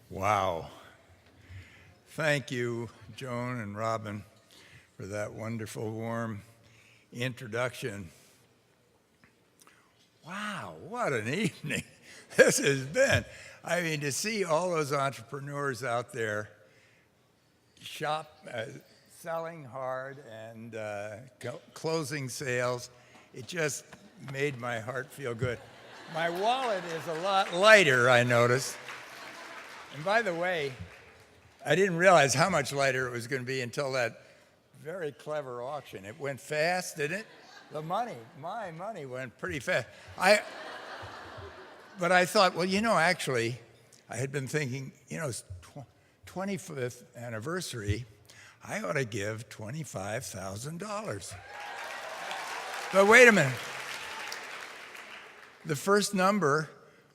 Wow. Thank you, Joan and Robin, for that wonderful, warm introduction. Wow, what an evening this has been. I mean, to see all those entrepreneurs out there selling hard and closing sales, it just made my heart feel good. My wallet is a lot lighter, I noticed. And by the way, I didn't realize how much lighter it was going to be until that very clever auction. It went fast, didn't it? My money went pretty fast. But I thought, well, actually, I had been thinking, it's 25th anniversary, I ought to give $25,000. But wait a minute. The first number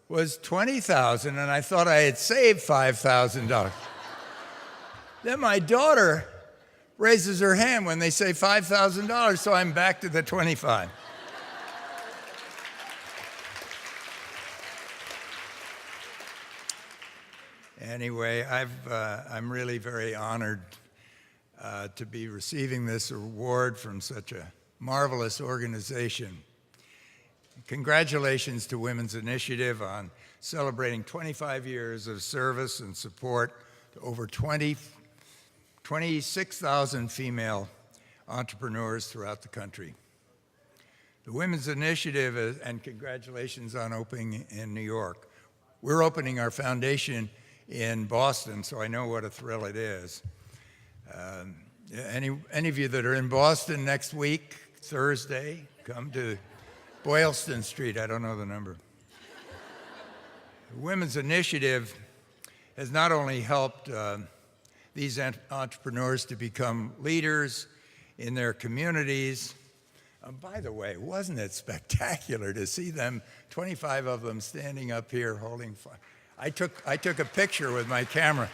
was 20,000, and I thought I had saved $5,000. Then my daughter raises her hand when they say $5,000, so I'm back to the 25. Anyway, I'm really very honored to be receiving this award from such a marvelous organization. Congratulations to Women's Initiative on celebrating 25 years of service and support to over 26,000 female entrepreneurs throughout the country. The Women's Initiative, and congratulations on opening in New York. We're opening our foundation in Boston, so I know what a thrill it is. Any of you that are in Boston next week, Thursday, come to Boylston Street, I don't know the number. The Women's Initiative has not only helped these entrepreneurs to become leaders in their communities. By the way, wasn't it spectacular to see them, 25 of them standing up here holding fire? I took a picture with my camera.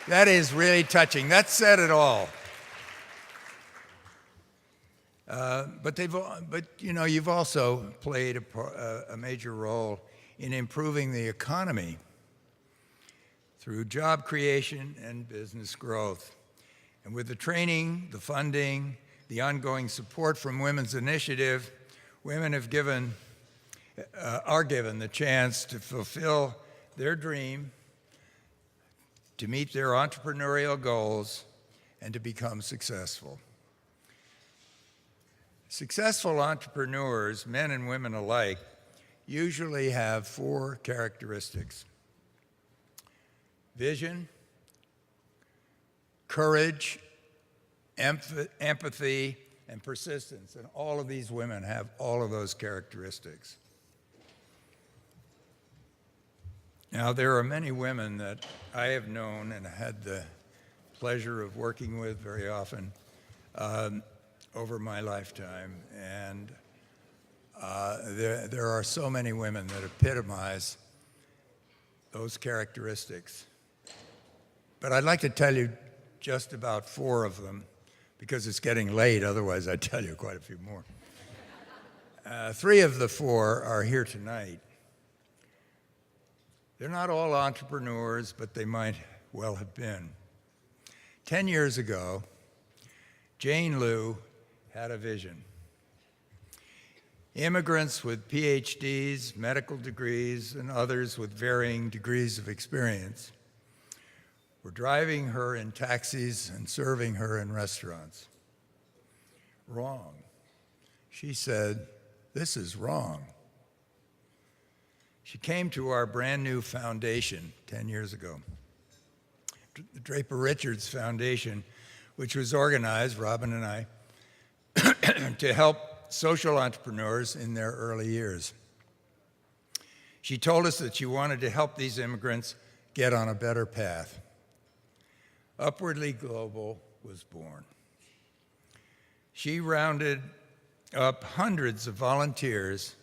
That is really touching. That said it all. But you've also played a major role in improving the economy through job creation and business growth. And with the training, the funding, the ongoing support from Women's Initiative, women are given the chance to fulfill their dream, to meet their entrepreneurial goals, and to become successful. Successful entrepreneurs, men and women alike, usually have 4 characteristics: vision, courage, empathy, and persistence. And all of these women have all of those characteristics. Now, there are many women that I have known and had the pleasure of working with very often over my lifetime. And there are so many women that epitomize those characteristics. But I'd like to tell you just about 4 of them, because it's getting late, otherwise I'd tell you quite a few more. 3 of the 4 are here tonight. They're not all entrepreneurs, but they might well have been. 10 years ago, Jane Liu had a vision. Immigrants with PhDs, medical degrees, and others with varying degrees of experience were driving her in taxis and serving her in restaurants. Wrong. She said, "This is wrong." She came to our brand new foundation 10 years ago, the Draper Richards Foundation, which was organized, Robin and I, to help social entrepreneurs in their early years. She told us that she wanted to help these immigrants get on a better path. Upwardly Global was born. She rounded up hundreds of volunteers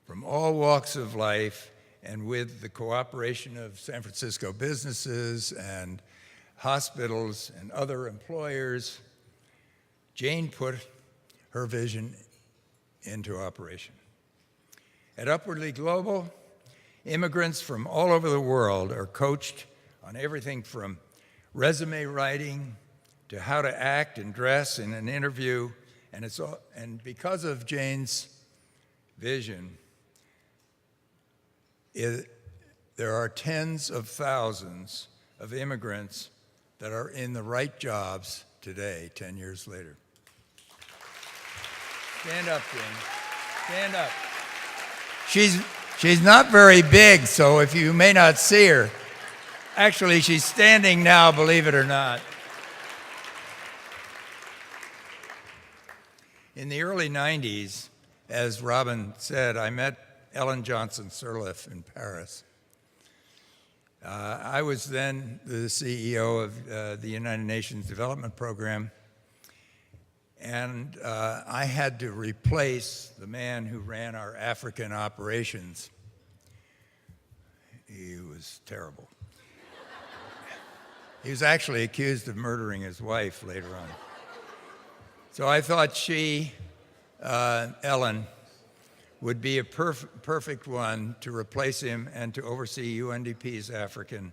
from all walks of life, and with the cooperation of San Francisco businesses and hospitals and other employers, Jane put her vision into operation. At Upwardly Global, immigrants from all over the world are coached on everything from resume writing to how to act and dress in an interview. And because of Jane's vision, there are tens of thousands of immigrants that are in the right jobs today, 10 years later. Stand up, Jane. Stand up. She's not very big, so if you may not see her, actually she's standing now, believe it or not. In the early 90s, as Robin said, I met Ellen Johnson Sirleaf in Paris. I was then the CEO of the United Nations Development Program, and I had to replace the man who ran our African operations. He was terrible. He was actually accused of murdering his wife later on. So I thought she, Ellen, would be a perfect one to replace him and to oversee UNDP's African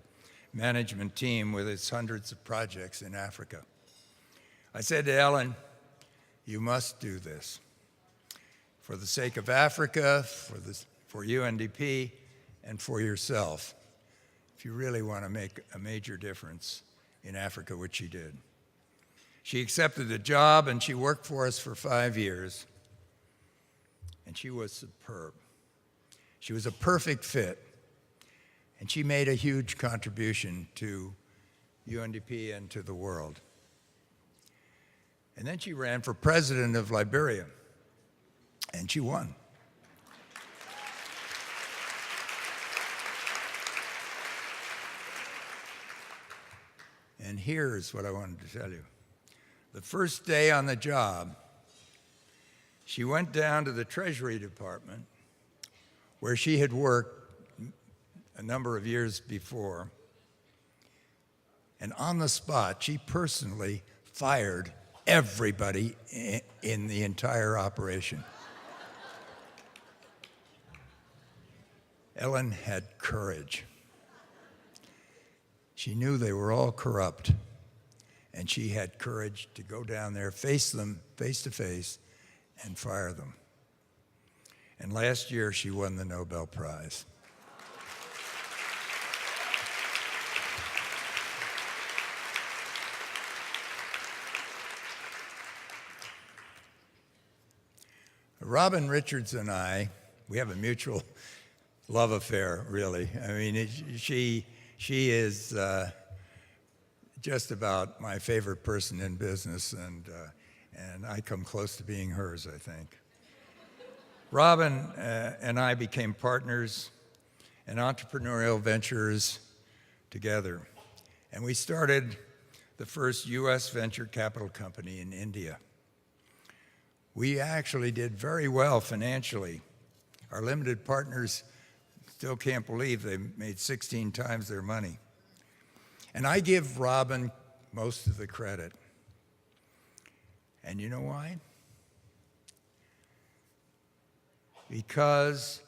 management team with its hundreds of projects in Africa. I said to Ellen, you must do this for the sake of Africa, for UNDP, and for yourself, if you really want to make a major difference in Africa, which she did. She accepted the job, and she worked for us for 5 years, and she was superb. She was a perfect fit, and she made a huge contribution to UNDP and to the world. And then she ran for president of Liberia, and she won. And here's what I wanted to tell you. The first day on the job, she went down to the Treasury Department, where she had worked a number of years before, and on the spot, she personally fired everybody in the entire operation. Ellen had courage. She knew they were all corrupt, and she had courage to go down there, face them face to face, and fire them. And last year, she won the Nobel Prize. Robin Richards and I, we have a mutual love affair, really. I mean, she is just about my favorite person in business, and I come close to being hers, I think. Robin and I became partners in entrepreneurial ventures together, and we started the first U.S. venture capital company in India. We actually did very well financially. Our limited partners still can't believe they made 16 times their money. And I give Robin most of the credit. And you know why? Because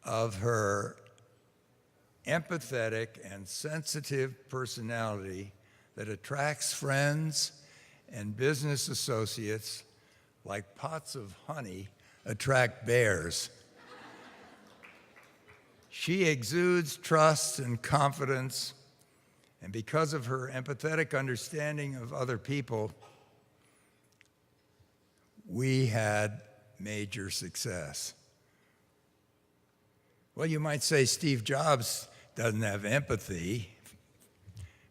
of her empathetic and sensitive personality that attracts friends and business associates like pots of honey attract bears. She exudes trust and confidence, and because of her empathetic understanding of other people, we had major success. Well, you might say Steve Jobs doesn't have empathy.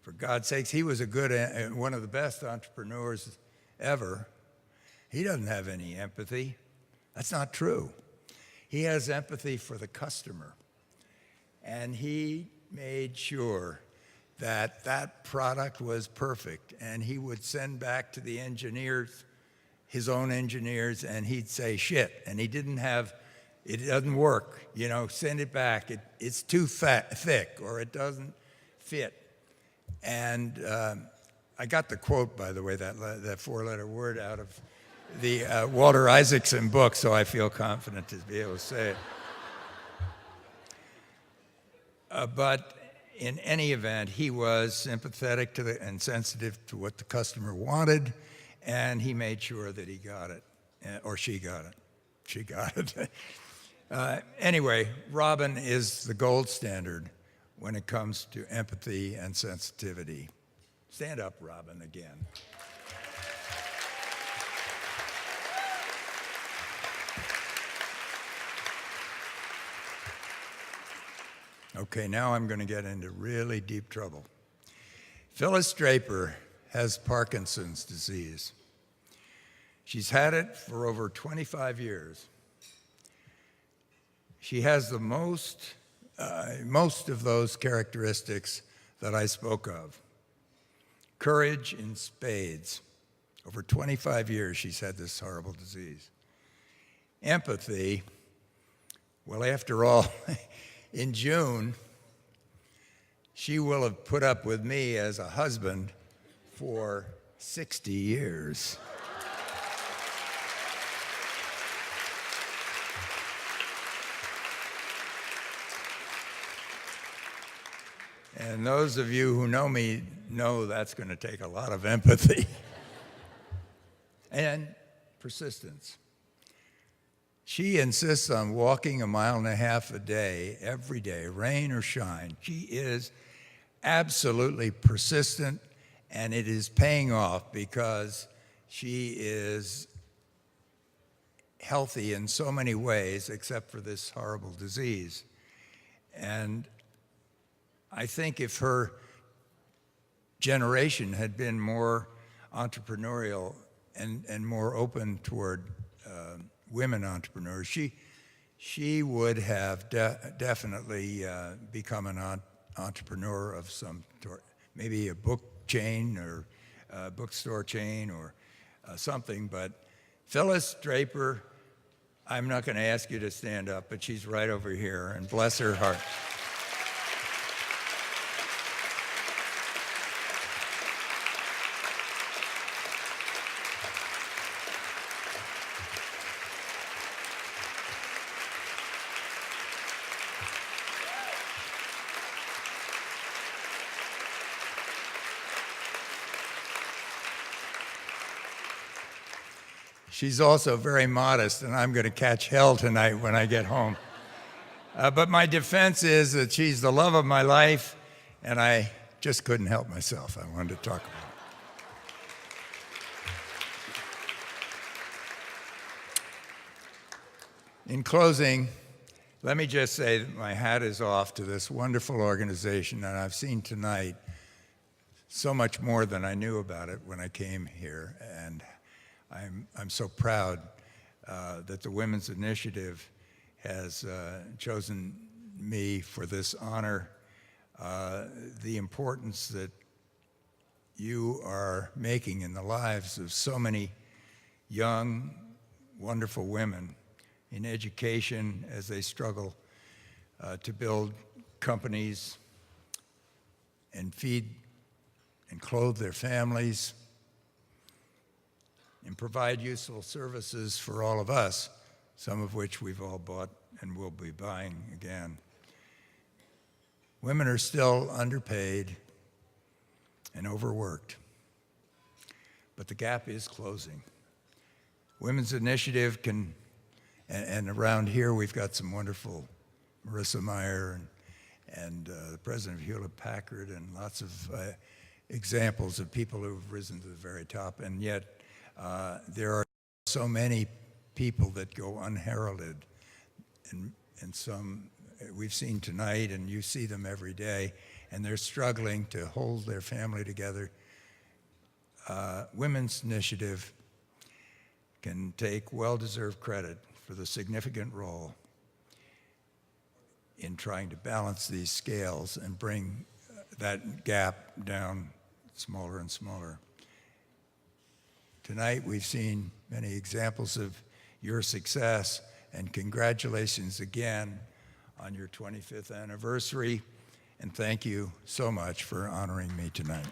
For God's sakes, he was one of the best entrepreneurs ever. He doesn't have any empathy. That's not true. He has empathy for the customer. And he made sure that that product was perfect. And he would send back to the engineers, his own engineers, and he'd say, shit. And he didn't have, it doesn't work. You know, send it back. It's too thick, or it doesn't fit. And I got the quote, by the way, that four-letter word out of the Walter Isaacson book, so I feel confident to be able to say it. But in any event, he was sympathetic to and sensitive to what the customer wanted, and he made sure that he got it, or she got it. She got it. Anyway, Robin is the gold standard when it comes to empathy and sensitivity. Stand up, Robin, again. Okay, now I'm going to get into really deep trouble. Phyllis Draper has Parkinson's disease. She's had it for over 25 years. She has the most of those characteristics that I spoke of. Courage in spades. Over 25 years she's had this horrible disease. Empathy, well, after all, in June, she will have put up with me as a husband for 60 years. And those of you who know me know that's going to take a lot of empathy and persistence. She insists on walking 1.5 miles a day, every day, rain or shine. She is absolutely persistent, and it is paying off because she is healthy in so many ways, except for this horrible disease. And I think if her generation had been more entrepreneurial and more open toward women entrepreneurs, she would have definitely become an entrepreneur of some sort, maybe a book chain or a bookstore chain or something. But Phyllis Draper, I'm not going to ask you to stand up, but she's right over here, and bless her heart. She's also very modest, and I'm going to catch hell tonight when I get home. But my defense is that she's the love of my life, and I just couldn't help myself. I wanted to talk about it. In closing, let me just say that my hat is off to this wonderful organization, and I've seen tonight so much more than I knew about it when I came here. And I'm so proud that the Women's Initiative has chosen me for this honor. The importance that you are making in the lives of so many young, wonderful women in education as they struggle to build companies and feed and clothe their families and provide useful services for all of us, some of which we've all bought and will be buying again. Women are still underpaid and overworked, but the gap is closing. Women's Initiative can, and around here we've got some wonderful Marissa Meyer and the president of Hewlett-Packard and lots of examples of people who have risen to the very top, and yet there are so many people that go unheralded, and some we've seen tonight, and you see them every day, and they're struggling to hold their family together. Women's Initiative can take well-deserved credit for the significant role in trying to balance these scales and bring that gap down smaller and smaller. Tonight we've seen many examples of your success, and congratulations again on your 25th anniversary, and thank you so much for honoring me tonight.